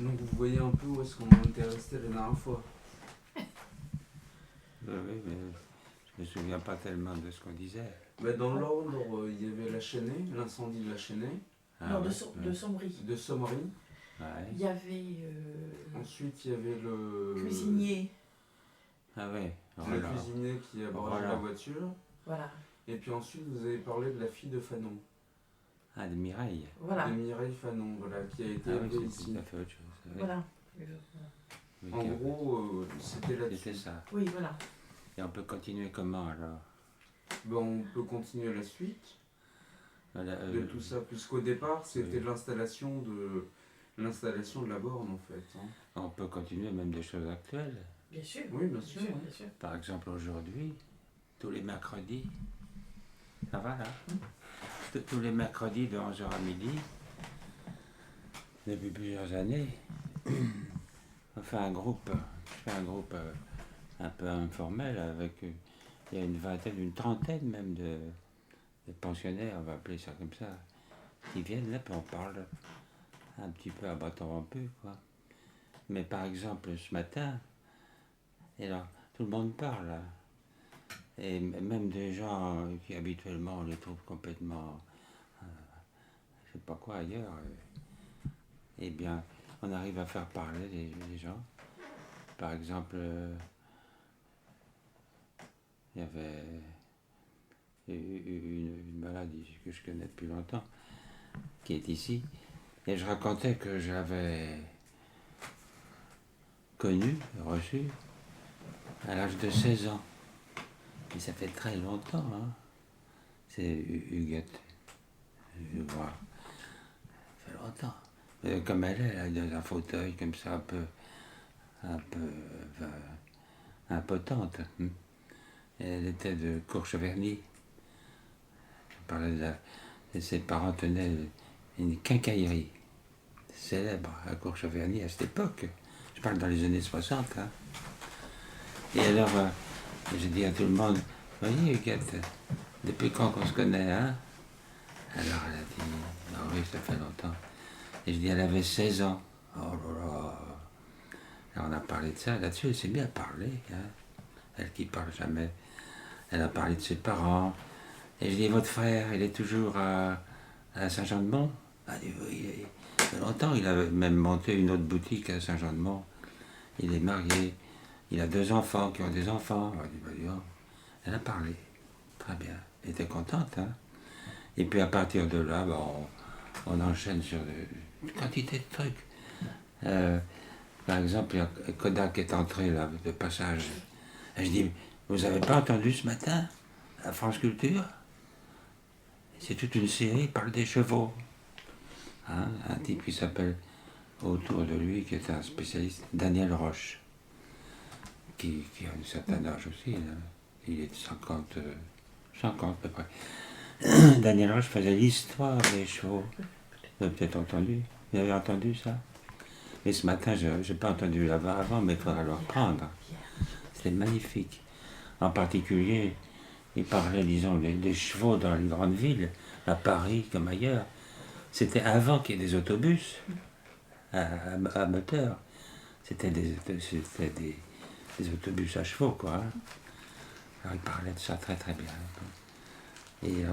Donc vous voyez un peu où est-ce qu'on était resté la dernière fois. Oui, mais je me souviens pas tellement de ce qu'on disait. Dans l'ordre, il y avait la Chênaie, l'incendie de la Chênaie. Non, de Sommery. De Sommery. Ouais. Il y avait Ensuite, il y avait le cuisinier. Ah oui. le cuisinier qui a abrogé la voiture. Voilà. Et puis ensuite, vous avez parlé de la fille de Fanon. Ah, de Mireille. Voilà. De Mireille Fanon, voilà, qui a été élevée ici. Ça fait autre chose. Oui. Voilà. En gros, c'était là-dessus. C'était ça. Oui, voilà. Et on peut continuer comment alors? On peut continuer la suite Voilà, de tout ça, puisqu'au départ, c'était l'installation de la borne en fait. Hein. On peut continuer même des choses actuelles. Bien sûr. Oui, bien sûr. Bien sûr. Par exemple, aujourd'hui, tous les mercredis, ça va là? Tous les mercredis de 11h à midi, depuis plusieurs années, on fait un groupe. Je fais un groupe un peu informel avec, il y a une trentaine même de pensionnaires, on va appeler ça comme ça, qui viennent là, puis on parle un petit peu à bâton rompu, quoi. Mais par exemple, ce matin, et là, tout le monde parle, là. Et même des gens qui habituellement on les trouve complètement, je sais pas quoi ailleurs, eh bien, on arrive à faire parler les gens. Par exemple, il y avait une maladie que je connais depuis longtemps, qui est ici, et je racontais que j'avais connu, reçu, à l'âge de 16 ans. Et ça fait très longtemps, hein. C'est Huguette, je vois. Ça fait longtemps. Mais comme elle est dans un fauteuil comme ça, un peu impotente. Elle était de Courcheverny. Je parlais et ses parents tenaient une quincaillerie célèbre à Courcheverny à cette époque. Je parle dans les années 60. Hein. Et alors, j'ai dit à tout le monde, voyez Huguette, depuis quand qu'on se connaît, hein? Alors elle a dit, ah oui, ça fait longtemps. Et je dis, elle avait 16 ans. Oh là là. Alors on a parlé de ça, là-dessus, elle s'est bien parlé. Hein. Elle qui parle jamais. Elle a parlé de ses parents. Et je dis, votre frère, il est toujours à Saint-Jean-de-Mont? Elle dit, oui, il fait longtemps, il avait même monté une autre boutique à Saint-Jean-de-Mont. Il est marié. Il a 2 enfants qui ont des enfants. Elle a parlé. Très bien. Elle était contente. Hein. Et puis à partir de là, on enchaîne sur une quantité de trucs. Par exemple, il y a Kodak est entré là, de passage. Et je dis, vous n'avez pas entendu ce matin à France Culture? C'est toute une série, il parle des chevaux. Hein, un type qui s'appelle, autour de lui, qui est un spécialiste, Daniel Roche. Qui a un certain âge aussi, là. Il est de 50 à peu près. Daniel Roche faisait l'histoire des chevaux. Vous avez peut-être entendu? Vous avez entendu ça? Mais ce matin, je n'ai pas entendu avant, mais il faudra le reprendre. C'était magnifique. En particulier, il parlait, disons, des chevaux dans les grandes villes, à Paris comme ailleurs. C'était avant qu'il y ait des autobus à moteur. C'était des autobus à chevaux, quoi. Hein. Alors il parlait de ça très très bien. Et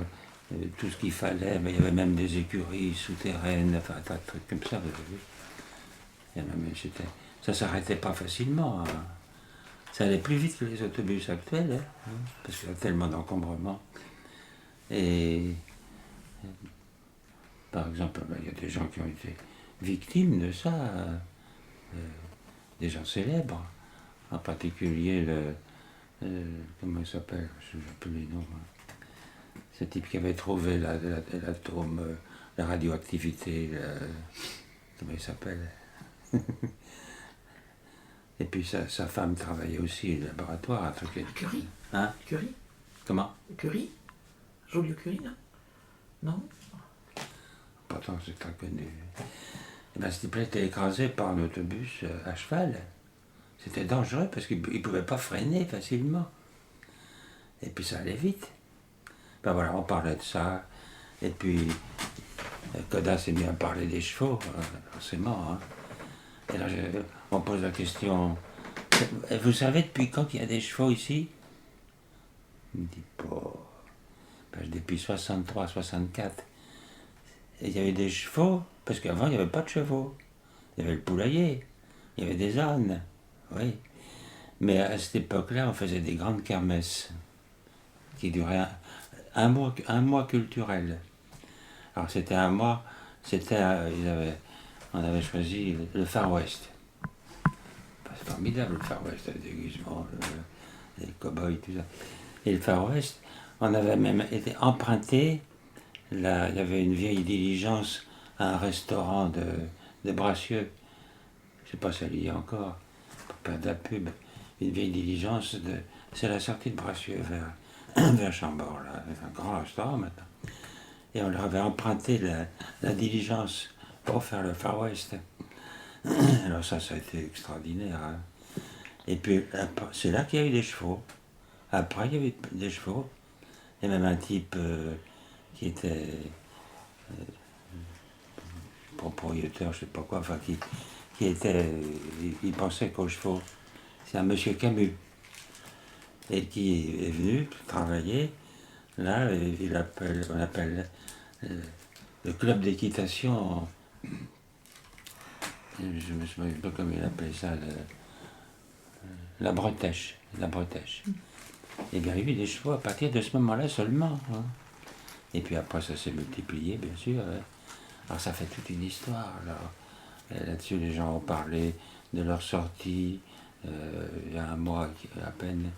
tout ce qu'il fallait, mais il y avait même des écuries souterraines, enfin un tas de trucs comme ça, vous avez vu. Ça ne s'arrêtait pas facilement. Hein. Ça allait plus vite que les autobus actuels, hein, parce qu'il y a tellement d'encombrements. Et par exemple, il y a des gens qui ont été victimes de ça, des gens célèbres. En particulier, comment il s'appelle? Je ne sais plus les noms. Hein. Ce type qui avait trouvé l'atome, la radioactivité, comment il s'appelle? Et puis sa femme travaillait aussi au laboratoire. Un truc. Curie. Hein? Curie. Comment? Curie. Joliot Curie, non? Non? Pourtant, c'est très connu. Et bien, ce type-là était écrasé par un autobus à cheval. C'était dangereux parce qu'il ne pouvait pas freiner facilement. Et puis ça allait vite. Ben voilà, on parlait de ça. Et puis, Koda s'est mis à parler des chevaux, forcément. Hein. Et là, on pose la question, vous savez depuis quand il y a des chevaux ici? Il me dit, depuis 63, 64. Et il y avait des chevaux, parce qu'avant, il n'y avait pas de chevaux. Il y avait le poulailler, il y avait des ânes, oui. Mais à cette époque-là, on faisait des grandes kermesses qui duraient un mois culturel. Alors c'était un mois, on avait choisi le Far West. C'est formidable le Far West, le déguisement, les cow-boys, tout ça. Et le Far West, on avait même été emprunté, là, il y avait une vieille diligence à un restaurant de Bracieux, je ne sais pas si elle y est encore, pour pas de la pub, une vieille diligence, c'est la sortie de Bracieux vers Chambord, là, c'est un grand restaurant maintenant. Et on leur avait emprunté la diligence pour faire le Far West. Alors ça a été extraordinaire. Hein. Et puis, c'est là qu'il y a eu des chevaux. Après, il y avait des chevaux. Il y a même un type qui était propriétaire, je ne sais pas quoi, enfin, il pensait qu'aux chevaux. C'est un monsieur Camus. Et qui est venu travailler. Là, on appelle le club d'équitation, je ne me souviens pas comment il appelait ça, la bretèche. Et bien, il y a eu des chevaux à partir de ce moment-là seulement. Hein. Et puis après, ça s'est multiplié, bien sûr. Hein. Alors ça fait toute une histoire. Là-dessus, les gens ont parlé de leur sortie il y a un mois à peine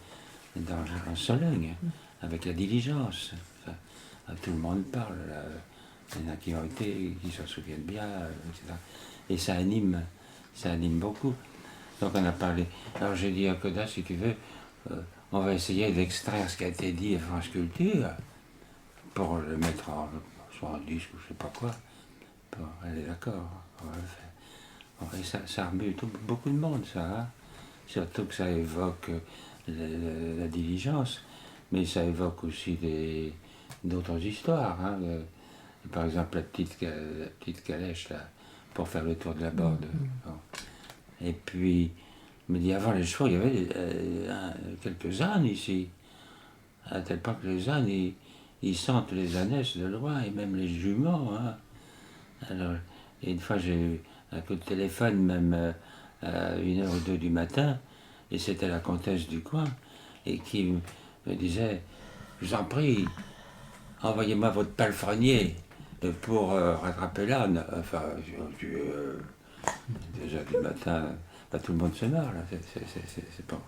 en Sologne, avec la diligence. Tout le monde parle. Là. Il y en a qui ont été, qui s'en souviennent bien, etc. Et ça anime beaucoup. Donc on a parlé. Alors j'ai dit à Coda, si tu veux, on va essayer d'extraire ce qui a été dit à France Culture pour le mettre soit en disque ou je sais pas quoi. Bon, elle est d'accord, on va le faire. Et ça remue beaucoup de monde, ça. Hein. Surtout que ça évoque la diligence, mais ça évoque aussi d'autres histoires. Hein. Par exemple, la petite calèche, là, pour faire le tour de la borde. Bon. Et puis, il me dit, avant les chevaux, il y avait quelques ânes ici. À tel point que les ânes, ils sentent les ânesses de loin, et même les juments. Hein. Alors, et une fois, j'ai eu un coup de téléphone, même à 1h ou 2 du matin, et c'était la comtesse du coin, et qui me disait, je vous en prie, envoyez-moi votre palefrenier pour rattraper l'âne. Enfin, 2h du matin, pas tout le monde se meurt, là. C'est pas...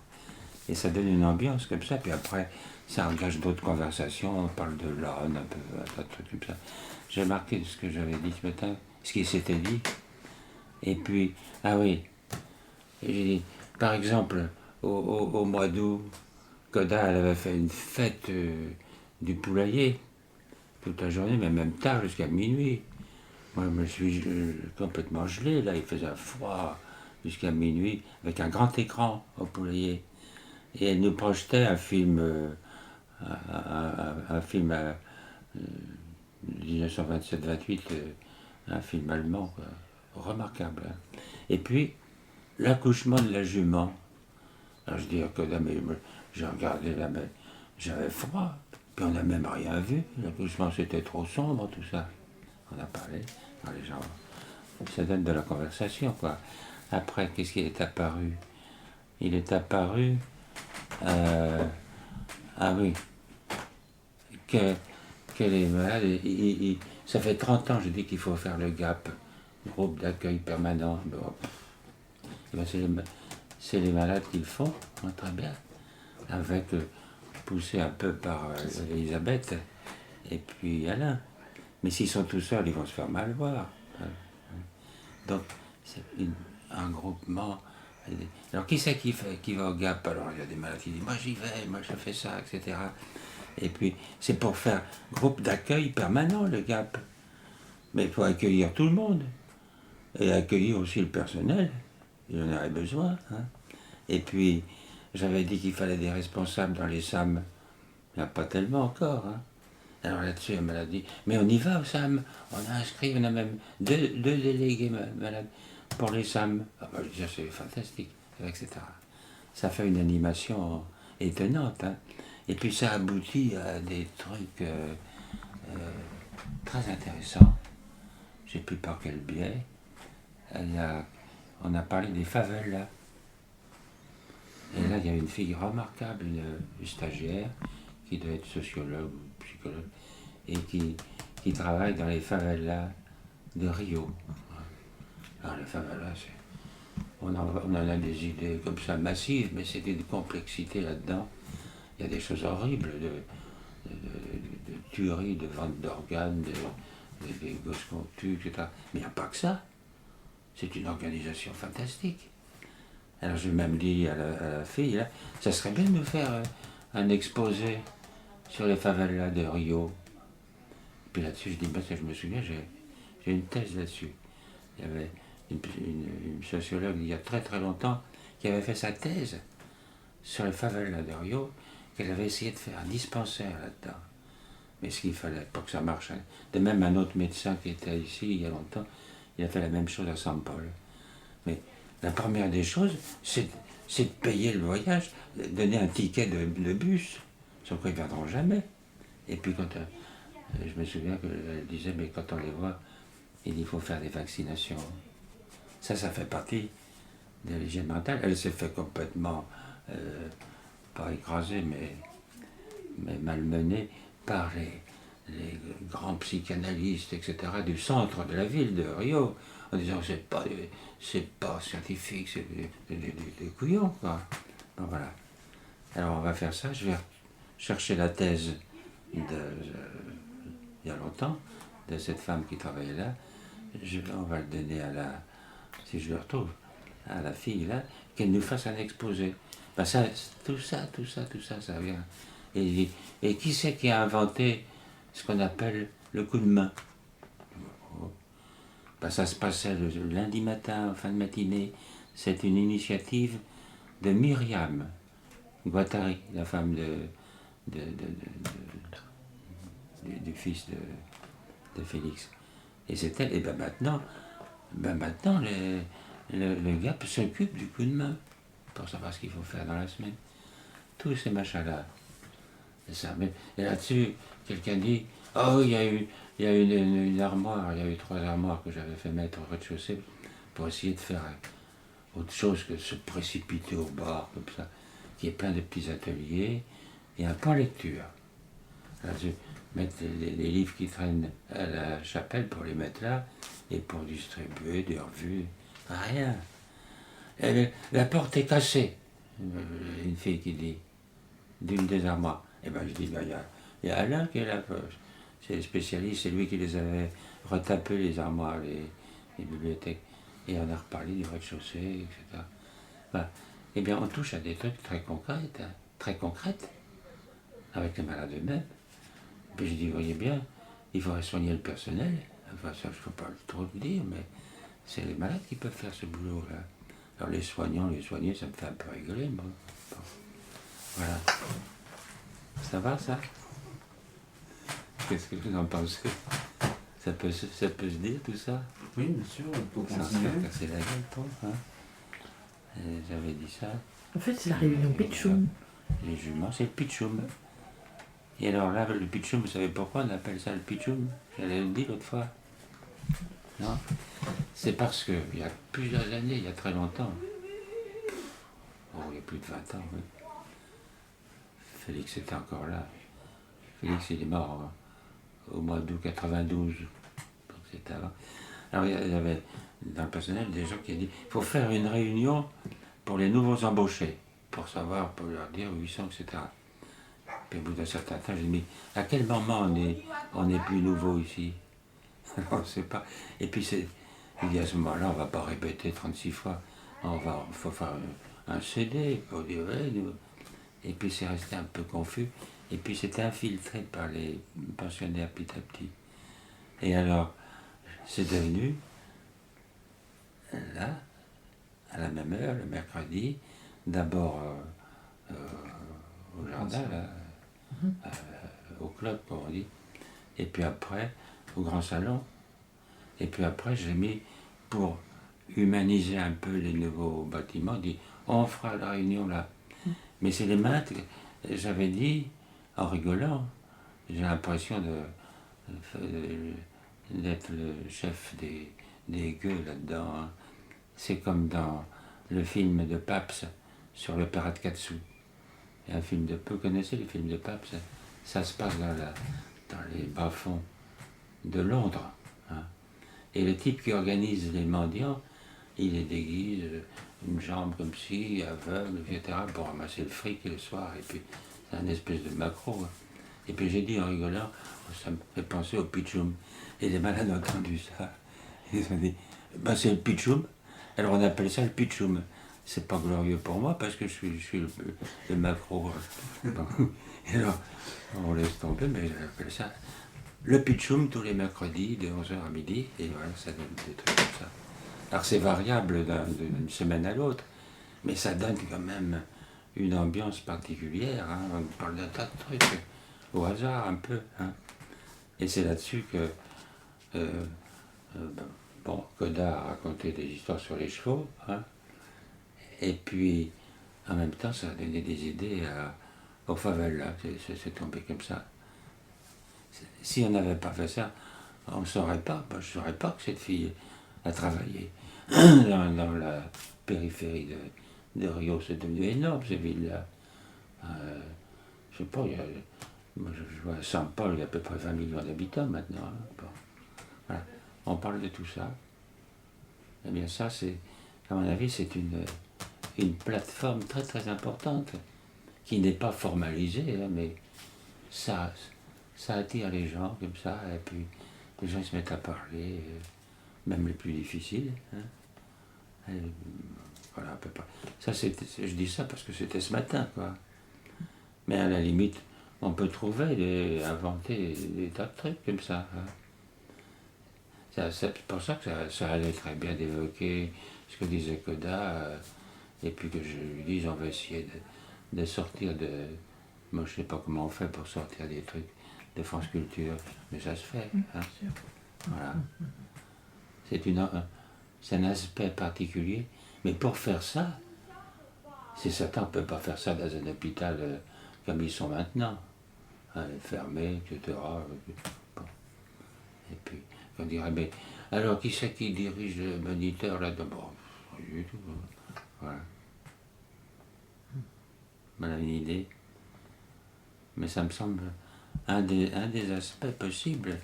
Et ça donne une ambiance comme ça, puis après, ça engage d'autres conversations, on parle de l'âne, un peu, un tas de trucs comme ça. J'ai marqué ce que j'avais dit ce matin, ce qui s'était dit. Et puis, ah oui, j'ai dit, par exemple, au mois d'août, Coda, elle avait fait une fête du poulailler, toute la journée, mais même tard, jusqu'à minuit. Moi, je me suis complètement gelé, là, il faisait froid jusqu'à minuit, avec un grand écran au poulailler. Et elle nous projetait un film, 1927-28, un film allemand, quoi, remarquable. Hein. Et puis, l'accouchement de la jument. Alors je dis à Coda, mais j'ai regardé là, mais j'avais froid, puis on n'a même rien vu. L'accouchement, c'était trop sombre, tout ça. On a parlé, alors les gens, ça donne de la conversation, quoi. Après, qu'est-ce qui est apparu? Il est apparu, ah oui, que les malades, ça fait 30 ans, je dis qu'il faut faire le GAP, groupe d'accueil permanent. Bon, ben c'est les malades qui le font, hein, très bien, avec poussé un peu par Elisabeth et puis Alain. Mais s'ils sont tout seuls, ils vont se faire mal voir. Donc, c'est un groupement. Alors, qui c'est qui va au GAP? Alors, il y a des malades qui disent, moi j'y vais, moi je fais ça, etc. Et puis, c'est pour faire groupe d'accueil permanent, le GAP. Mais il faut accueillir tout le monde. Et accueillir aussi le personnel. Il en aurait besoin. Hein. Et puis, j'avais dit qu'il fallait des responsables dans les SAM. Il n'y en a pas tellement encore. Hein. Alors là-dessus, elle m'a dit, mais on y va au SAM. On a inscrit, on a même deux délégués malades. pour les SAM. Ah bah, je disais, c'est fantastique, etc. Ça fait une animation étonnante. Hein. Et puis ça aboutit à des trucs très intéressants. Je ne sais plus par quel biais. On a parlé des favelas. Et là, il y a une fille remarquable, une stagiaire, qui doit être sociologue ou psychologue, et qui travaille dans les favelas de Rio. Alors les favelas, on en a des idées comme ça massives, mais c'est une complexité là-dedans. Il y a des choses horribles de tuerie, de vente d'organes, des gosses qu'on tue, etc. Mais il n'y a pas que ça. C'est une organisation fantastique. Alors j'ai même dit à la fille, là, ça serait bien de nous faire un exposé sur les favelas de Rio. Puis là-dessus, je dis, ben, ça, je me souviens, j'ai une thèse là-dessus. Il y avait une sociologue il y a très très longtemps qui avait fait sa thèse sur les favelas de Rio, qu'elle avait essayé de faire un dispensaire là-dedans. Mais ce qu'il fallait pour que ça marche. Hein. De même, un autre médecin qui était ici il y a longtemps, il a fait la même chose à San Paul. Mais la première des choses, c'est de payer le voyage, donner un ticket de bus, sans quoi ils ne viendront jamais. Et puis quand je me souviens qu'elle disait, mais quand on les voit, il faut faire des vaccinations. Ça fait partie de l'hygiène mentale. Elle s'est fait complètement, pas écrasée, mais malmenée par les grands psychanalystes, etc., du centre de la ville de Rio, en disant c'est pas scientifique, c'est des couillons, quoi. Bon, voilà. Alors on va faire ça, je vais chercher la thèse il y a longtemps, de cette femme qui travaillait là, on va le donner si je le retrouve, à la fille là, qu'elle nous fasse un exposé. Ben ça, tout ça, ça vient. Et qui c'est qui a inventé ce qu'on appelle le coup de main? Ben ça se passait le lundi matin, en fin de matinée. C'est une initiative de Myriam Guattari, la femme du fils de Félix. Et c'est elle. Et ben maintenant le gars s'occupe du coup de main pour savoir ce qu'il faut faire dans la semaine. Tous ces machins-là. C'est ça. Et là-dessus, quelqu'un dit, oh, il y a une armoire, il y a eu 3 armoires que j'avais fait mettre au rez-de-chaussée pour essayer de faire autre chose que se précipiter au bar, comme ça, qui est plein de petits ateliers, et un point lecture. Là, je mettre les livres qui traînent à la chapelle pour les mettre là, et pour distribuer des revues, rien. La porte est cassée, une fille qui dit, d'une des armoires. Et ben je dis, ben, il y a Alain qui est là, c'est le spécialiste, c'est lui qui les avait retapés, les armoires, les bibliothèques. Et on a reparlé du rez-de-chaussée, etc. Ben, eh bien, on touche à des trucs très concrètes, avec les malades eux-mêmes. Puis je dis, voyez bien, il faudrait soigner le personnel. Enfin, ça, je ne peux pas trop le dire, mais c'est les malades qui peuvent faire ce boulot-là. Alors les soigner, ça me fait un peu rigoler, moi. Bon. Voilà. Ça va, ça? Qu'est-ce que vous en pensez? Ça peut se dire, tout ça? Oui, bien sûr, on peut Ça continuer. va casser la gueule, toi, hein? J'avais dit ça. En fait, c'est la réunion Pitchoum. Les juments, c'est le pitchoum. Et alors là, le pitchoum, vous savez pourquoi on appelle ça le pitchoum? J'allais le dire l'autre fois. Non? C'est parce que, il y a plusieurs années, il y a très longtemps, il y a plus de 20 ans, oui. Félix était encore là. Félix, il est mort au mois d'août 92. Donc c'était avant. Alors il y avait dans le personnel des gens qui ont dit il faut faire une réunion pour les nouveaux embauchés, pour savoir, pour leur dire où ils sont, etc. Puis au bout d'un certain temps, j'ai dit à quel moment on est plus nouveau ici? On ne sait pas. Et puis il dit à ce moment-là, on ne va pas répéter 36 fois. Il faut faire un CD pour dire ouais, nous. Et puis c'est resté un peu confus. Et puis c'était infiltré par les pensionnaires petit à petit. Et alors, c'est devenu, là, à la même heure, le mercredi, d'abord au jardin, là, au club, comme on dit, et puis après, au grand salon. Et puis après, j'ai mis pour humaniser un peu les nouveaux bâtiments, dit on fera la réunion là. Mais c'est les maîtres, j'avais dit, en rigolant, j'ai l'impression d'être le chef des gueux là-dedans. Hein. C'est comme dans le film de Pabst sur le pirate Katsu. Il y a un film de... Vous connaissez les films de Pabst? Ça se passe dans les bas-fonds de Londres. Hein. Et le type qui organise les mendiants, il les déguise, une jambe comme ci, aveugle, etc., pour ramasser le fric le soir. Et puis, c'est un espèce de macro. Hein. Et puis j'ai dit en rigolant, ça me fait penser au pitchoum. Et les malades ont entendu ça. Ils ont dit, ben c'est le pitchoum. Alors on appelle ça le pitchoum. C'est pas glorieux pour moi parce que je suis le macro. Bon. Et alors, on laisse tomber, mais j'appelle ça le pitchoum tous les mercredis de 11h à midi. Et voilà, ça donne des trucs comme ça. Alors c'est variable d'une semaine à l'autre, mais ça donne quand même une ambiance particulière. Hein. On parle d'un tas de trucs au hasard un peu. Hein. Et c'est là-dessus que bon, Coda a raconté des histoires sur les chevaux. Hein. Et puis en même temps, ça a donné des idées aux favelas. C'est tombé comme ça. Si on n'avait pas fait ça, on ne saurait pas. Je ne saurais pas que cette fille a travaillé dans la périphérie de Rio. C'est devenu énorme, ces villes-là. Je sais pas, moi je vois à Saint Paul, il y a à peu près 20 millions d'habitants maintenant. Hein. Bon. Voilà. On parle de tout ça. Eh bien ça, c'est, à mon avis, c'est une plateforme très très importante, qui n'est pas formalisée, hein, mais ça attire les gens comme ça, et puis les gens se mettent à parler, même les plus difficiles. Hein. Et, voilà, à peu près. Ça, je dis ça parce que c'était ce matin, quoi. Mais à la limite, on peut trouver, inventer des tas de trucs comme ça. Hein. C'est pour ça que ça allait très bien d'évoquer ce que disait Coda, et puis que je lui dise, on va essayer de sortir de... Moi, je sais pas comment on fait pour sortir des trucs de France Culture, mais ça se fait. Hein. Voilà. C'est un aspect particulier, mais pour faire ça, c'est certain, on ne peut pas faire ça dans un hôpital comme ils sont maintenant. Hein, fermé, etc. Bon. Et puis, on dirait, mais alors qui c'est qui dirige le moniteur là-dedans? Bon, pas du tout. Voilà. On a une idée. Mais ça me semble un des aspects possibles.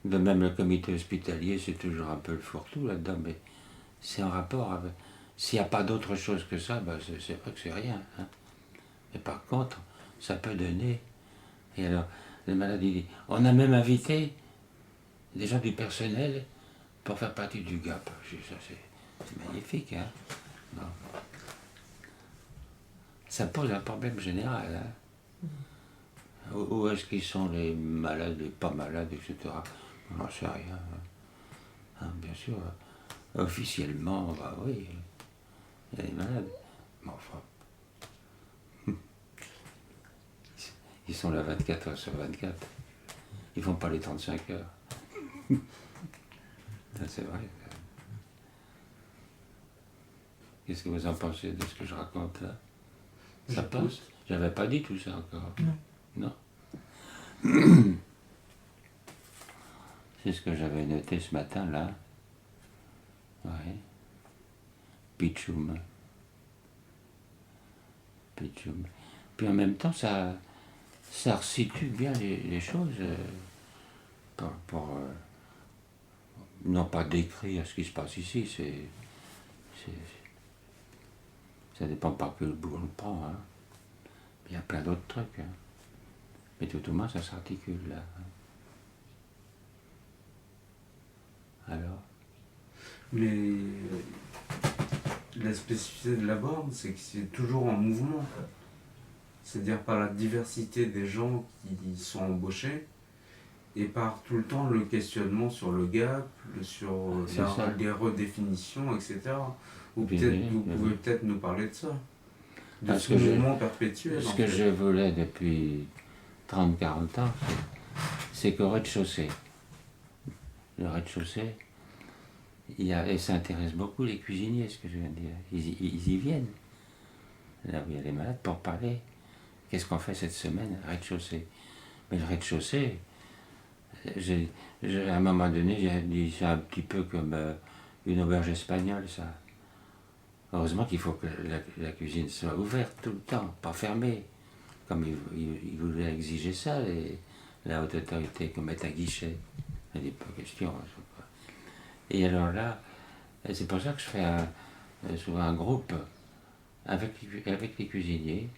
De même, le comité hospitalier, c'est toujours un peu le fourre-tout là-dedans, mais c'est en rapport avec... S'il n'y a pas d'autre chose que ça, ben c'est vrai que c'est rien. Hein. Mais par contre, ça peut donner... Et alors, les maladies... On a même invité des gens du personnel pour faire partie du GAP. Ça, c'est magnifique. Hein. Bon. Ça pose un problème général. Hein. Où est-ce qu'ils sont les malades, les pas malades, etc. On n'en sait rien. Hein, bien sûr, officiellement, bah oui, il y a des malades. Mais enfin, ils sont là 24 heures sur 24. Ils font pas les 35 heures. Ça, c'est vrai. Qu'est-ce que vous en pensez de ce que je raconte là? Ça passe? J'avais pas dit tout ça encore. Non. C'est ce que j'avais noté ce matin là. Ouais. Pitchoum. Puis en même temps, ça resitue bien les choses pour non pas décrire ce qui se passe ici, ça dépend par quel bout on le prend. Hein. Il y a plein d'autres trucs. Hein. Mais tout au moins, ça s'articule là. Alors? Mais la spécificité de la borne, c'est que c'est toujours en mouvement. C'est-à-dire par la diversité des gens qui sont embauchés et par tout le temps le questionnement sur le gap, sur les redéfinitions, etc. Ou peut-être vous pouvez peut-être nous parler de ça. De ce mouvement perpétuel. Ce que je voulais depuis 30-40 ans, c'est qu'au rez-de-chaussée, le rez-de-chaussée, Et ça intéresse beaucoup les cuisiniers, ce que je viens de dire. Ils y viennent, là où il y a les malades, pour parler. Qu'est-ce qu'on fait cette semaine? Rez-de-chaussée. Mais le rez-de-chaussée, à un moment donné, j'ai dit, c'est un petit peu comme une auberge espagnole, ça. Heureusement qu'il faut que la cuisine soit ouverte tout le temps, pas fermée. Comme ils voulaient exiger ça, la haute autorité, qu'on mette un guichet. Il n'est pas question. Et alors là, c'est pour ça que je fais souvent un groupe avec les cuisiniers.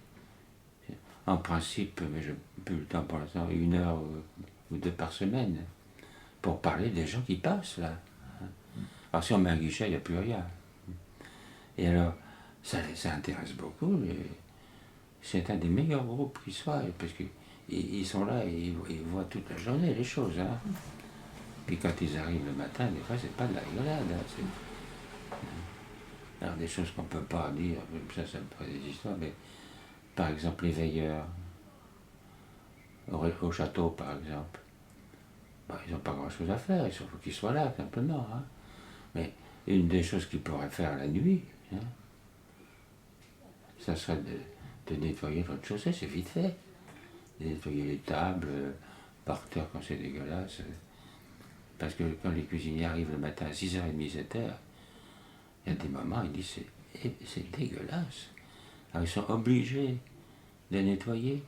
En principe, mais je n'ai plus le temps pour l'instant, 1 heure ou 2 par semaine, pour parler des gens qui passent là. Alors si on met un guichet, il n'y a plus rien. Et alors, ça intéresse beaucoup. C'est un des meilleurs groupes qui soit, parce qu'ils sont là et ils voient toute la journée les choses. Hein. Puis quand ils arrivent le matin, des fois, c'est pas de la rigolade. Hein, alors des choses qu'on ne peut pas dire, ça me ferait des histoires, mais par exemple les veilleurs, au château par exemple, ils n'ont pas grand-chose à faire, il faut qu'ils soient là simplement. Hein. Mais une des choses qu'ils pourraient faire la nuit, hein, ça serait de nettoyer votre chaussée, c'est vite fait. De nettoyer les tables, par terre quand c'est dégueulasse. Parce que quand les cuisiniers arrivent le matin à 6h30, 7h, il y a des moments, ils disent c'est dégueulasse. Alors ils sont obligés de nettoyer.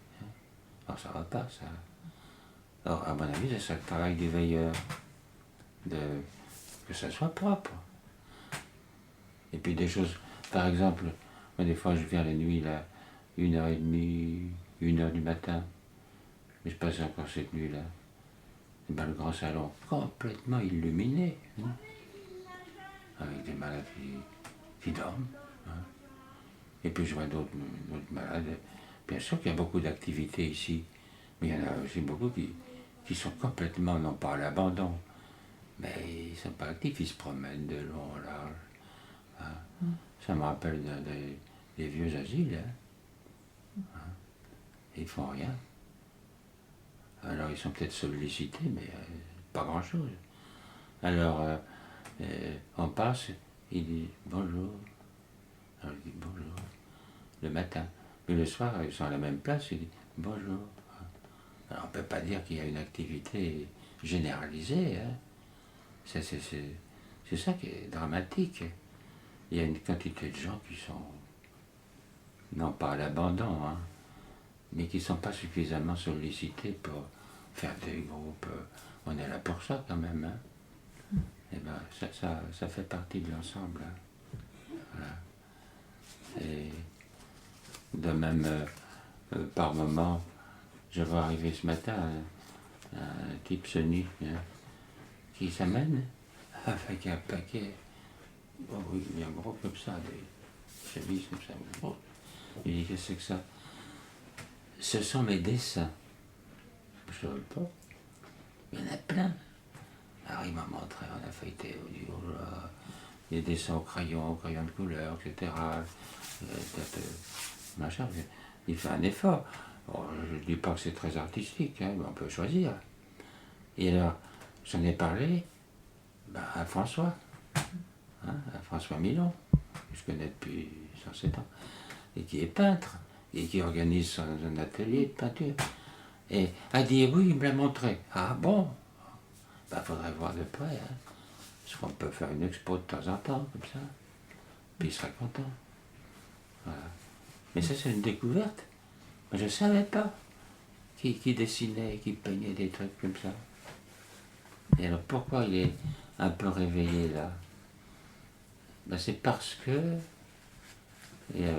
Alors ça va pas, ça. Alors à mon avis, ça serait le travail des veilleurs, que ça soit propre. Et puis des choses, par exemple, moi des fois je viens la nuit, là, 1h30, 1h du matin, mais je passe encore cette nuit-là. Et ben, le grand salon, complètement illuminé, hein, avec des malades qui dorment. Hein. Et puis je vois d'autres malades. Bien sûr qu'il y a beaucoup d'activités ici, mais il y en a aussi beaucoup qui sont complètement, non pas à l'abandon, mais ils ne sont pas actifs, ils se promènent de long en large. Hein. Ça me rappelle des vieux asiles. Hein. Ils ne font rien. Alors ils sont peut-être sollicités, mais pas grand-chose. Alors on passe, il dit bonjour. Alors il dit bonjour. Le matin. Mais le soir, ils sont à la même place, il dit bonjour. Alors on ne peut pas dire qu'il y a une activité généralisée. Hein. C'est ça qui est dramatique. Il y a une quantité de gens qui sont, non pas à l'abandon, hein, mais qui ne sont pas suffisamment sollicités pour faire des groupes. On est là pour ça quand même. Hein. Et ben, ça fait partie de l'ensemble. Hein. Voilà. Et de même, par moment, je vois arriver ce matin un type Sony, hein, qui s'amène avec un paquet, oh oui, bien gros comme ça, des chemises comme ça. Oh. Il dit, qu'est-ce que c'est que ça? Ce sont mes dessins. Je ne sais pas. Il y en a plein. Alors il m'a montré, on a feuilleté, on dit, oh là, il y a des dessins au crayon de couleur, etc. Machin. Il fait un effort. Bon, je ne dis pas que c'est très artistique, hein, mais on peut choisir. Et alors, j'en ai parlé à François, hein, à François Milon, que je connais depuis 107 ans, et qui est peintre, et qui organise un atelier de peinture. Et a dit, oui, il me l'a montré. Ah bon? Faudrait voir de près, hein, parce qu'on peut faire une expo de temps en temps, comme ça, puis il serait content. Voilà. Mais ça, c'est une découverte. Je ne savais pas qui dessinait, qui peignait des trucs comme ça. Et alors, pourquoi il est un peu réveillé, là? C'est parce que, il y a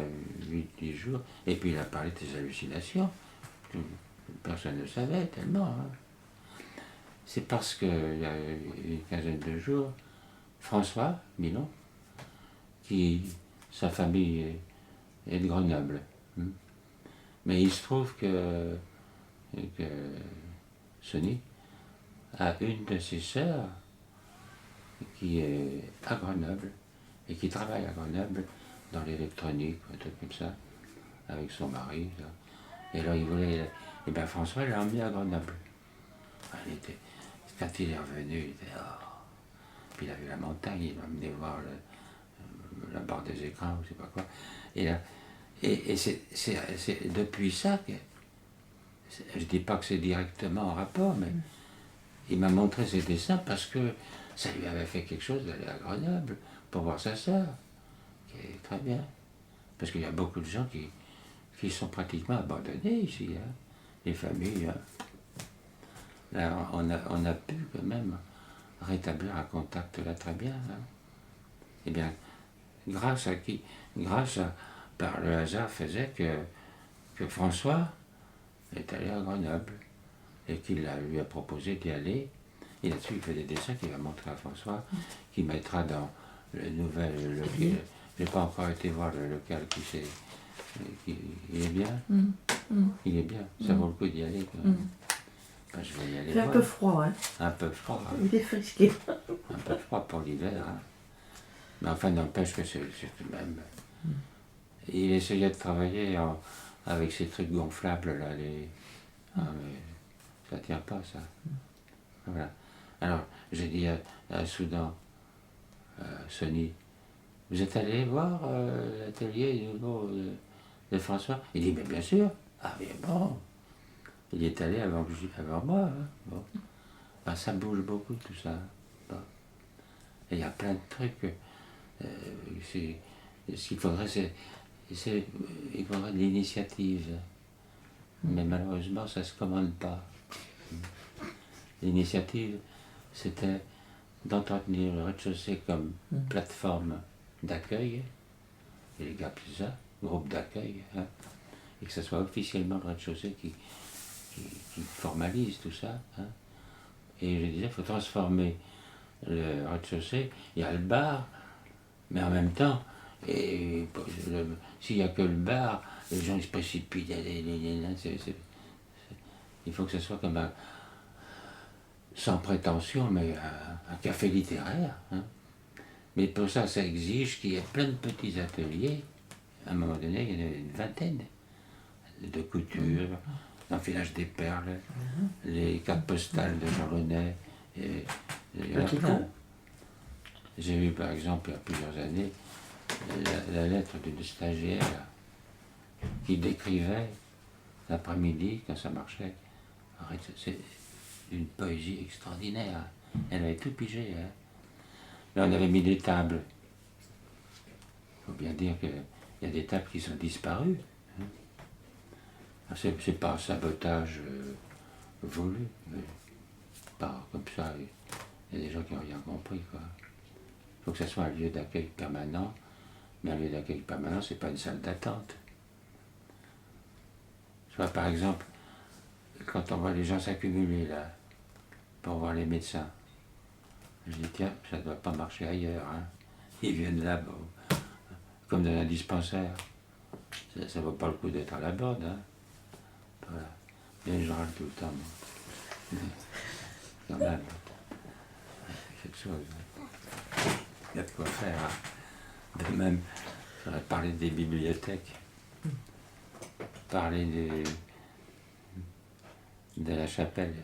8-10 jours, et puis il a parlé de ses hallucinations. Personne ne savait tellement. Hein. C'est parce qu'il y a une quinzaine de jours, François Milon, sa famille est de Grenoble. Mais il se trouve que Sony a une de ses sœurs qui est à Grenoble et qui travaille à Grenoble dans l'électronique, un truc comme ça, avec son mari. Là. Et alors il voulait. Et bien François l'a emmené à Grenoble. Quand il est revenu, il était. Oh. Puis il a vu la montagne, il m'a amené voir la barre des écrans, ou je sais pas quoi. Et, là, et c'est depuis ça que, je dis pas que c'est directement en rapport, mais il m'a montré ses dessins parce que ça lui avait fait quelque chose d'aller à Grenoble pour voir sa sœur, qui est très bien. Parce qu'il y a beaucoup de gens qui sont pratiquement abandonnés ici, hein. Les familles. Hein. Là, on a pu quand même rétablir un contact là très bien. Hein. Eh bien, grâce à qui? Grâce à, par le hasard faisait que François est allé à Grenoble et qu'il lui a proposé d'y aller. Et là-dessus, il fait des dessins qu'il va montrer à François, qui mettra dans le nouvel local. J'ai pas encore été voir le local il est bien. Il est bien, ça vaut le coup d'y aller quand même. Ben, je vais y aller. Il fait un peu froid, hein. Un peu froid. Hein. Il est frisqué. Un peu froid pour l'hiver. Hein. Mais enfin, n'empêche que c'est tout de même. Il essayait de travailler avec ces trucs gonflables là, mais ça tient pas ça. Voilà. Alors, j'ai dit à Soudan, Sony, vous êtes allé voir l'atelier de François? Il dit, mais bien sûr. Ah, mais bon. Il est allé avant moi. Hein. Bon. Ben, ça bouge beaucoup tout ça. Bon. Et il y a plein de trucs. Ce qu'il faudrait, il faudrait de l'initiative. Mais malheureusement, ça ne se commande pas. L'initiative, c'était d'entretenir le rez-de-chaussée comme plateforme d'accueil, et les gars appellent ça, groupe d'accueil, hein, et que ce soit officiellement le rez-de-chaussée qui formalise tout ça. Hein. Et je disais, il faut transformer le rez-de-chaussée, il y a le bar, mais en même temps, s'il n'y a que le bar, les gens ils se précipitent, il faut que ce soit comme sans prétention, mais un café littéraire. Hein. Mais pour ça, ça exige qu'il y ait plein de petits ateliers. À un moment donné, il y en a une vingtaine de couture, l'enfilage des perles, les cartes postales de Jean René. Il y en a plein. J'ai eu par exemple il y a plusieurs années la lettre d'une stagiaire qui décrivait l'après-midi, quand ça marchait, c'est une poésie extraordinaire. Elle avait tout pigé. Hein. Là, on avait mis des tables. Il faut bien dire qu'il y a des tables qui sont disparues. Hein. C'est pas un sabotage voulu, mais pas comme ça. Il y a des gens qui n'ont rien compris. Il faut que ce soit un lieu d'accueil permanent, mais un lieu d'accueil permanent, c'est pas une salle d'attente. Soit par exemple, quand on voit les gens s'accumuler là, pour voir les médecins, je dis tiens, ça ne doit pas marcher ailleurs. Hein. Ils viennent là, bon, comme dans un dispensaire. Ça ne vaut pas le coup d'être à la borde. Hein. Voilà. Bien, je râle tout le temps. Mais quand même, quelque chose. Il y a de quoi faire. Hein. De même, j'aurais parlé des bibliothèques, parler de la chapelle.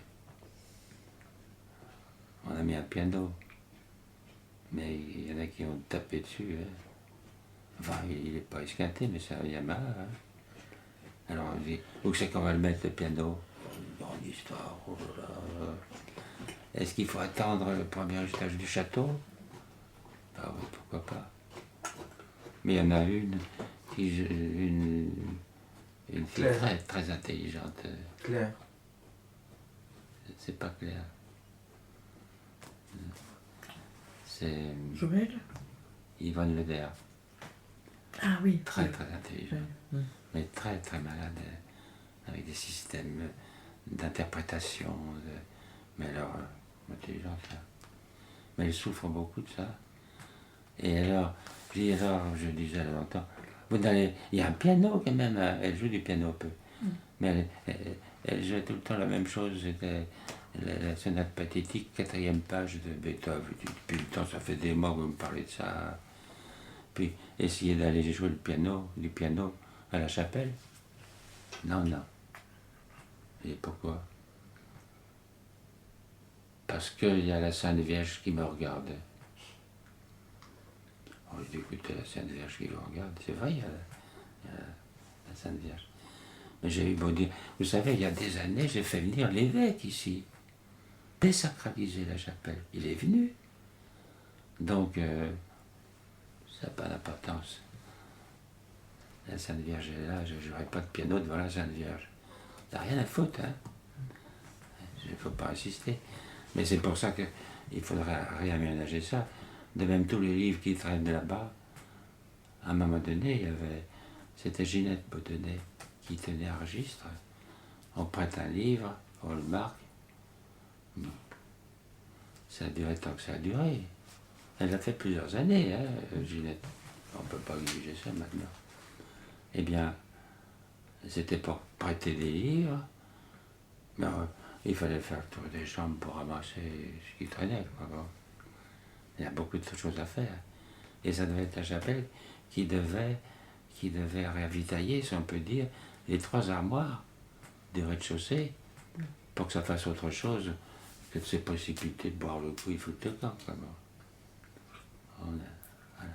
On a mis un piano, mais il y en a qui ont tapé dessus. Hein. Enfin, il n'est pas esquinté, mais c'est un Yamaha. Hein. Alors on dit, où c'est qu'on va le mettre, le piano? Grande histoire, oh là là. Est-ce qu'il faut attendre le premier étage du château? Ah oui, pourquoi pas. Mais il y en a une fille très, très intelligente. Claire. C'est pas clair. C'est Joël? Yvonne Leder. Ah oui. Très, très intelligente. Oui. Mais très, très malade. Avec des systèmes d'interprétation. Mais alors, intelligente. Là. Mais elle souffre beaucoup de ça. Et alors, je disais longtemps, il y a un piano quand même, elle joue du piano un peu. Mais elle jouait tout le temps la même chose, c'était la sonate pathétique, 4e page de Beethoven. Depuis le temps, ça fait des mois que vous me parlez de ça. Puis, essayer d'aller jouer du piano à la chapelle. Non. Et pourquoi? Parce qu'il y a la Sainte Vierge qui me regarde. Oh, je dis, écoutez, la Sainte Vierge qui vous regarde, c'est vrai, il y a la Sainte Vierge. Mais j'ai eu beau dire, vous savez, il y a des années, j'ai fait venir l'évêque ici, désacraliser la chapelle. Il est venu. Donc, ça n'a pas d'importance. La Sainte Vierge est là, je ne jouerai pas de piano devant la Sainte Vierge. Ça n'a rien à foutre, hein. Il ne faut pas insister. Mais c'est pour ça qu'il faudrait réaménager ça. De même, tous les livres qui traînent de là-bas, à un moment donné, il y avait... C'était Ginette Baudenay qui tenait un registre. On prête un livre, on le marque. Bon. Ça a duré tant que ça a duré. Elle a fait plusieurs années, hein, Ginette. On ne peut pas exiger ça maintenant. Eh bien, c'était pour prêter des livres, mais il fallait faire le tour des chambres pour ramasser ce qui traînait, quoi. Bon. Il y a beaucoup de choses à faire. Et ça devait être la chapelle qui devait ravitailler, si on peut dire, les 3 armoires du rez-de-chaussée pour que ça fasse autre chose que de se précipiter de boire le coup, il faut le camp. Voilà.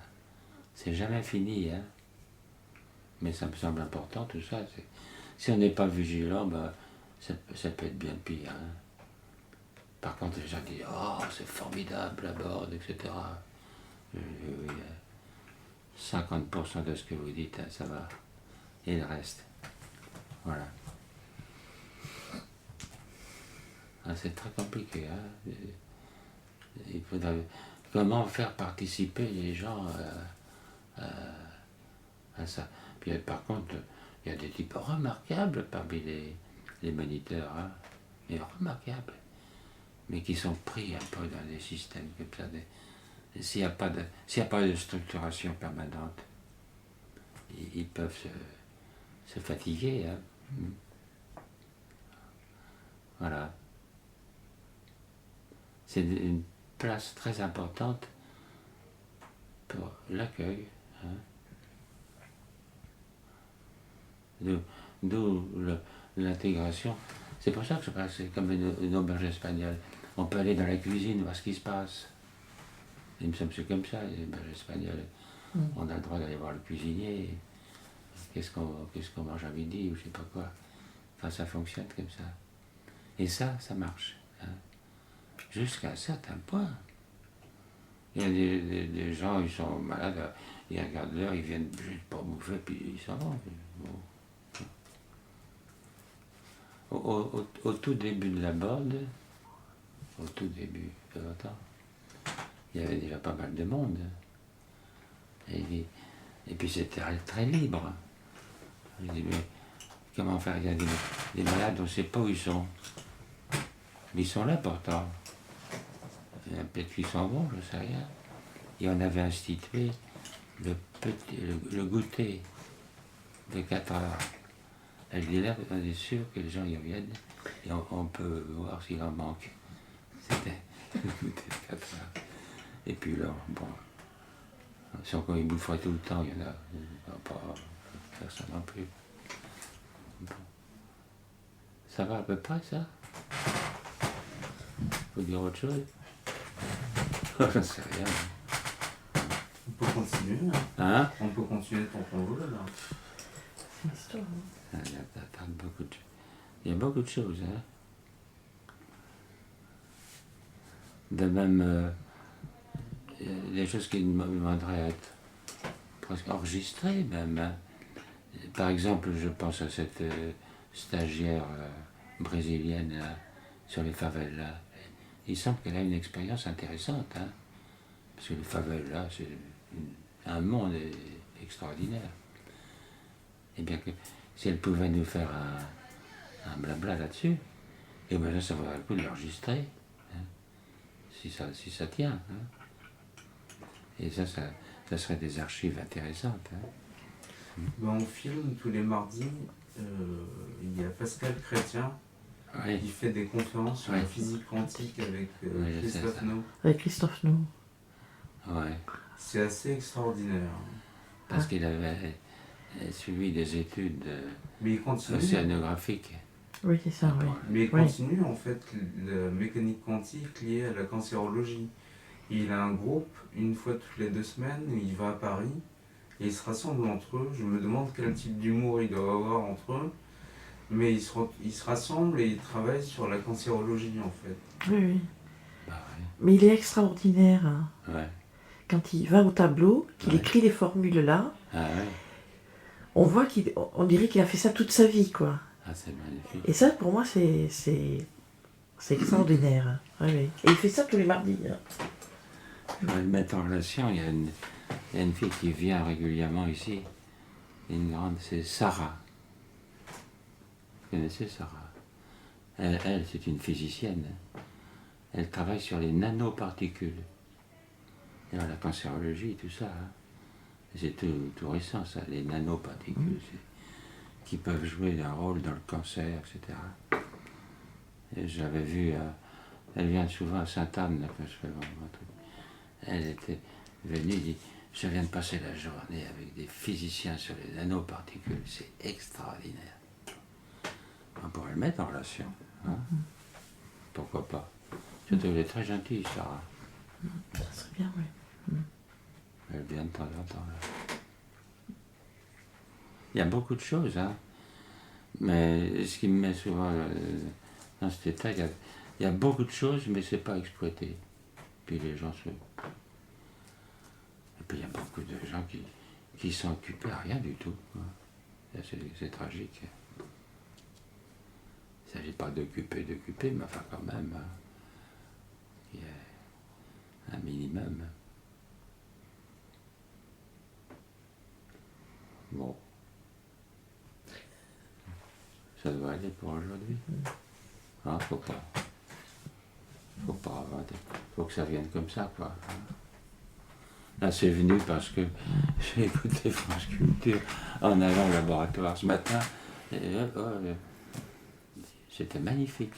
C'est jamais fini, hein. Mais ça me semble important tout ça. Si on n'est pas vigilant, ben, ça peut être bien pire. Hein. Par contre, les gens disent « Oh, c'est formidable la Borde, etc. » Oui, 50% de ce que vous dites, hein, ça va. Et le reste. Voilà. Ah, c'est très compliqué. Hein. Il faudrait... Comment faire participer les gens à ça. Puis par contre, il y a des types remarquables parmi les moniteurs, hein, mais remarquables, mais qui sont pris un peu dans des systèmes comme ça. S'il n'y a pas de structuration permanente, ils peuvent se fatiguer. Hein. Voilà. C'est une place très importante pour l'accueil. Hein. D'où l'intégration. C'est pour ça que je pense que c'est comme une auberge espagnole. On peut aller dans la cuisine, voir ce qui se passe. Il me semble que c'est comme ça, les auberges espagnoles. On a le droit d'aller voir le cuisinier. Qu'est-ce qu'on mange à midi ou je sais pas quoi. Enfin, ça fonctionne comme ça. Et ça marche. Hein. Jusqu'à un certain point. Il y a des gens, ils sont malades, ils regardent l'heure, ils viennent juste pour bouffer, puis ils s'en vont. Bon. Au tout début de la Borde, au tout début, il y a longtemps, il y avait déjà pas mal de monde. Et puis c'était très libre. Je dis, mais comment faire? Il y a des malades, on ne sait pas où ils sont. Mais ils sont là pourtant. Peut-être qu'ils s'en vont, je ne sais rien. Et on avait institué le goûter de 4 heures. Elle dit là, on est sûr que les gens y reviennent et on peut voir s'il en manque. C'était le goûter de 4 heures. Et puis là, bon, si encore ils boufferaient tout le temps, il y en a, on va pas faire ça non plus. Bon. Ça va à peu près, ça? Faut dire autre chose? J'en sais rien. On peut continuer. Hein? On peut continuer ton convoi là. C'est une histoire. Hein. Il y a beaucoup de choses. Hein? De même, il y a des choses qui demanderaient à être presque enregistrées même. Hein? Par exemple, je pense à cette stagiaire brésilienne là, sur les favelas. Il semble qu'elle a une expérience intéressante. Hein? Parce que les favelas, c'est un monde extraordinaire. Et bien que si elle pouvait nous faire un blabla là-dessus, et bien là, ça vaudrait le coup de l'enregistrer, hein, si ça tient. Hein. Et ça serait des archives intéressantes. Hein. Ben, on filme tous les mardis. Il y a Pascal Chrétien qui fait des conférences sur la physique quantique avec Christophe No. Avec Christophe No. Ouais. C'est assez extraordinaire. Parce qu'il avait suivi des études Mais il continue. océanographiques. Oui, c'est ça, oui. Mais il continue en fait la mécanique quantique liée à la cancérologie. Il a un groupe, une fois toutes les 2 semaines, il va à Paris, et ils se rassemblent entre eux. Je me demande quel type d'humour ils doivent avoir entre eux, mais ils se rassemblent et ils travaillent sur la cancérologie en fait. Oui, oui. Bah Mais il est extraordinaire, hein. ouais. Quand il va au tableau, qu'il Ouais. écrit les formules là, Ah ouais. on voit on dirait qu'il a fait ça toute sa vie, quoi. Ah, c'est magnifique. Et ça, pour moi, c'est extraordinaire, hein. Ouais, oui. Et il fait ça tous les mardis, hein. Je vais le mettre en relation. Il y a une fille qui vient régulièrement ici. Une grande, c'est Sarah. Vous connaissez Sarah? Elle, c'est une physicienne. Elle travaille sur les nanoparticules. Et la cancérologie, tout ça. Hein. C'est tout récent, ça, les nanoparticules, qui peuvent jouer un rôle dans le cancer, etc. Et j'avais vu, elle vient souvent à Sainte-Anne, là, quand je fais mon truc. Elle était venue, dit, je viens de passer la journée avec des physiciens sur les nanoparticules, c'est extraordinaire. On pourrait le mettre en relation. Hein? Pourquoi pas? Surtout, elle est très gentille, Sarah. Ça serait bien, oui. Elle vient de temps en temps. Là. Il y a beaucoup de choses, hein. Mais ce qui me met souvent dans cet état, il y a beaucoup de choses, mais c'est pas exploité. Puis les gens se... Et puis il y a beaucoup de gens qui sont occupés à rien du tout. Hein. C'est tragique. Il ne s'agit pas d'occuper, mais enfin quand même, hein, il y a un minimum. Bon. Ça doit aller pour aujourd'hui. Hein, faut pas avoir faut que ça vienne comme ça, quoi. Hein. Là, c'est venu parce que j'ai écouté France Culture en allant au laboratoire ce matin. Et, c'était magnifique.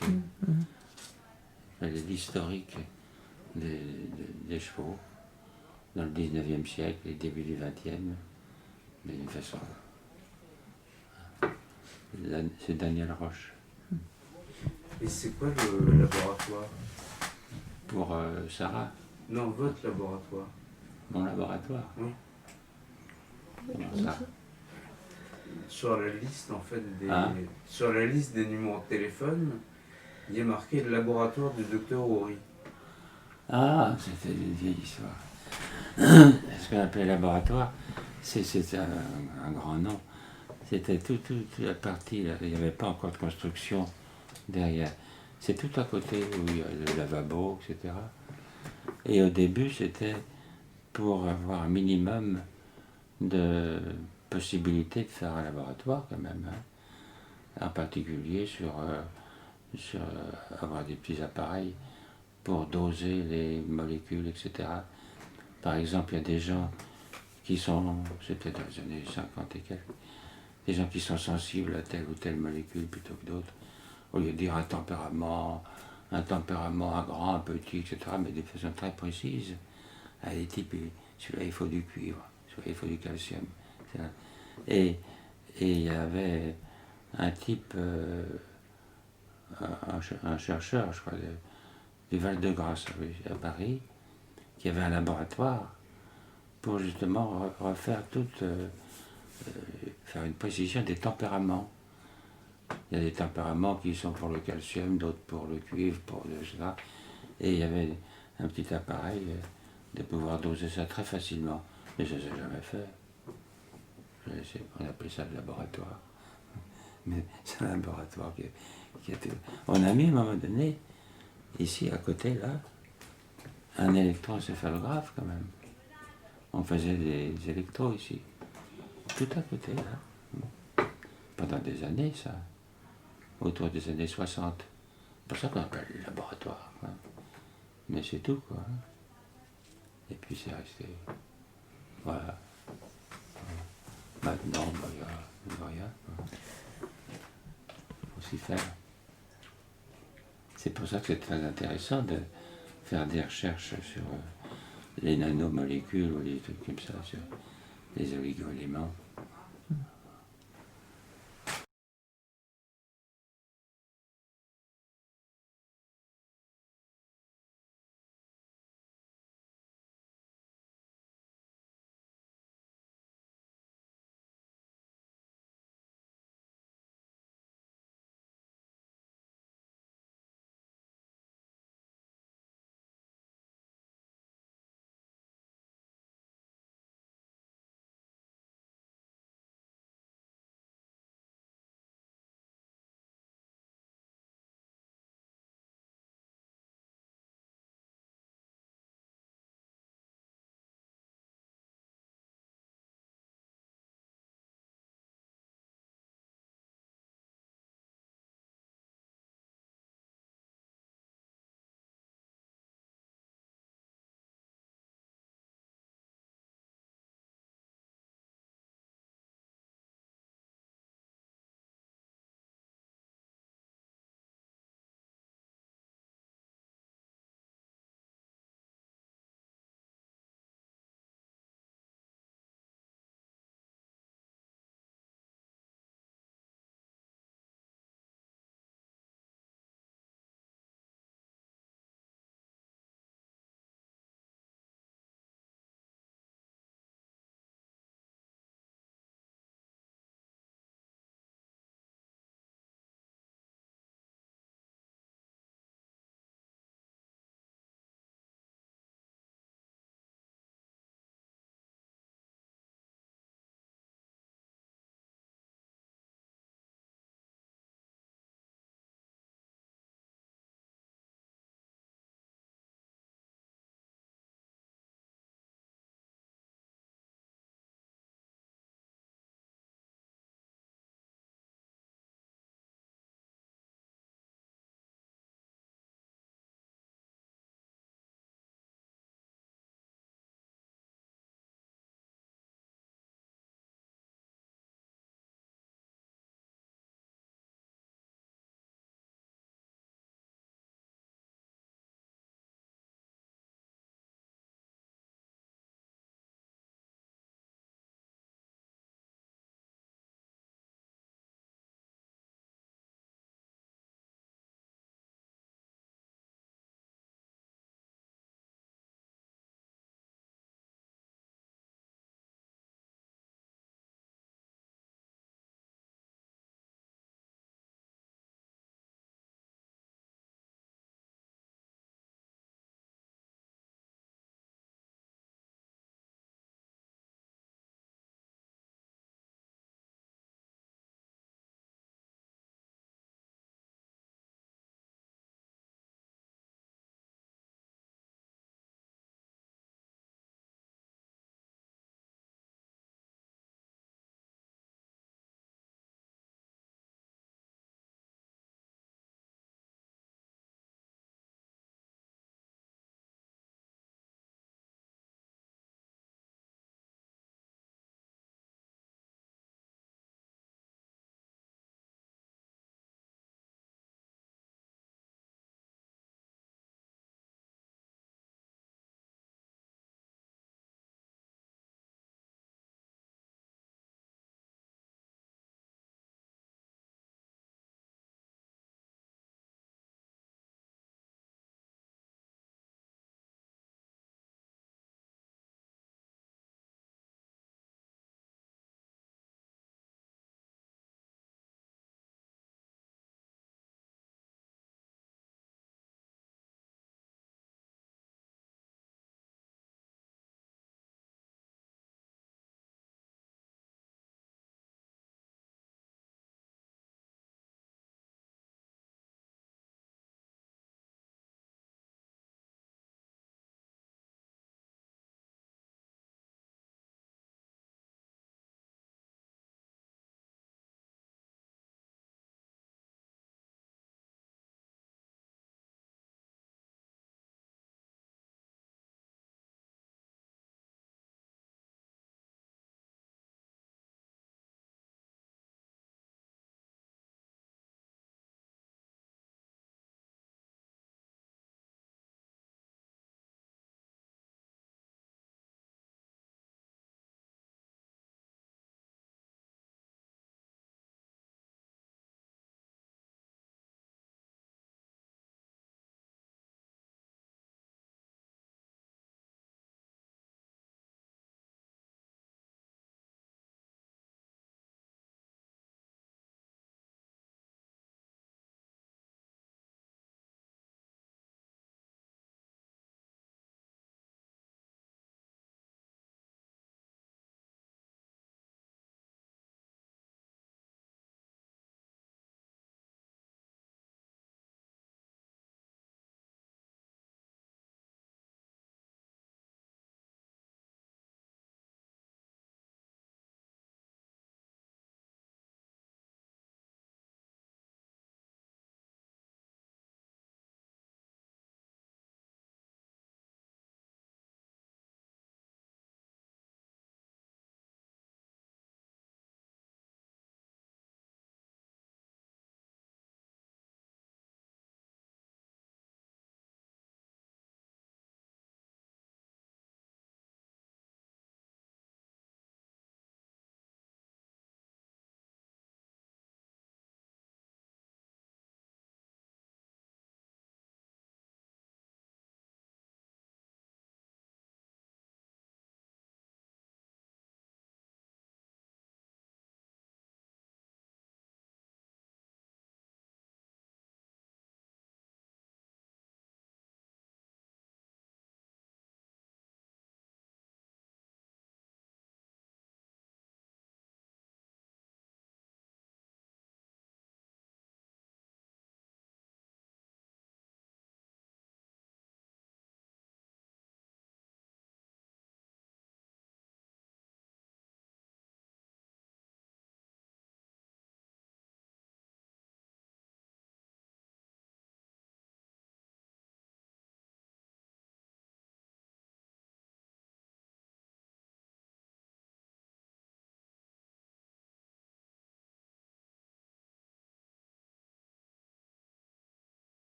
L'historique des chevaux dans le 19e siècle et début du 20e. Mais d'une façon... C'est Daniel Roche. Et c'est quoi le laboratoire? Pour Sarah, Non, votre laboratoire. mon laboratoire. Oui. Comment ça? Sur la liste en fait Ah. sur la liste des numéros de téléphone, il y a marqué le laboratoire du docteur Horry. Ah, c'était une vieille histoire. Ce qu'on appelait laboratoire, c'est un grand nom. C'était toute la partie, là, il n'y avait pas encore de construction derrière. C'est tout à côté où il y a le lavabo, etc. Et au début, c'était pour avoir un minimum de possibilités de faire un laboratoire quand même. Hein. En particulier sur avoir des petits appareils pour doser les molécules, etc. Par exemple, il y a des gens qui sont, c'était dans les années 50 et quelques, des gens qui sont sensibles à telle ou telle molécule plutôt que d'autres. Au lieu de dire un tempérament, un grand, un petit, etc., mais de façon très précise. À des types, celui-là il faut du cuivre, celui-là il faut du calcium. Et il y avait un type, un chercheur, je crois, du Val-de-Grâce, à Paris, qui avait un laboratoire pour justement refaire faire une précision des tempéraments. Il y a des tempéraments qui sont pour le calcium, d'autres pour le cuivre, pour cela. Et il y avait un petit appareil de pouvoir doser ça très facilement. Mais ça ne s'est jamais fait. On appelait ça le laboratoire. Mais c'est un laboratoire qui était... On a mis à un moment donné, ici à côté, là, un électroencéphalographe quand même. On faisait des électros ici. Tout à côté, là. Pendant des années, ça. Autour des années 60. C'est pour ça qu'on appelle le laboratoire. Hein. Mais c'est tout, quoi. Et puis c'est resté. Voilà. Maintenant, il n'y a rien. Il faut s'y faire. C'est pour ça que c'est très intéressant de faire des recherches sur les nanomolécules ou des trucs comme ça, sur les oligo-éléments.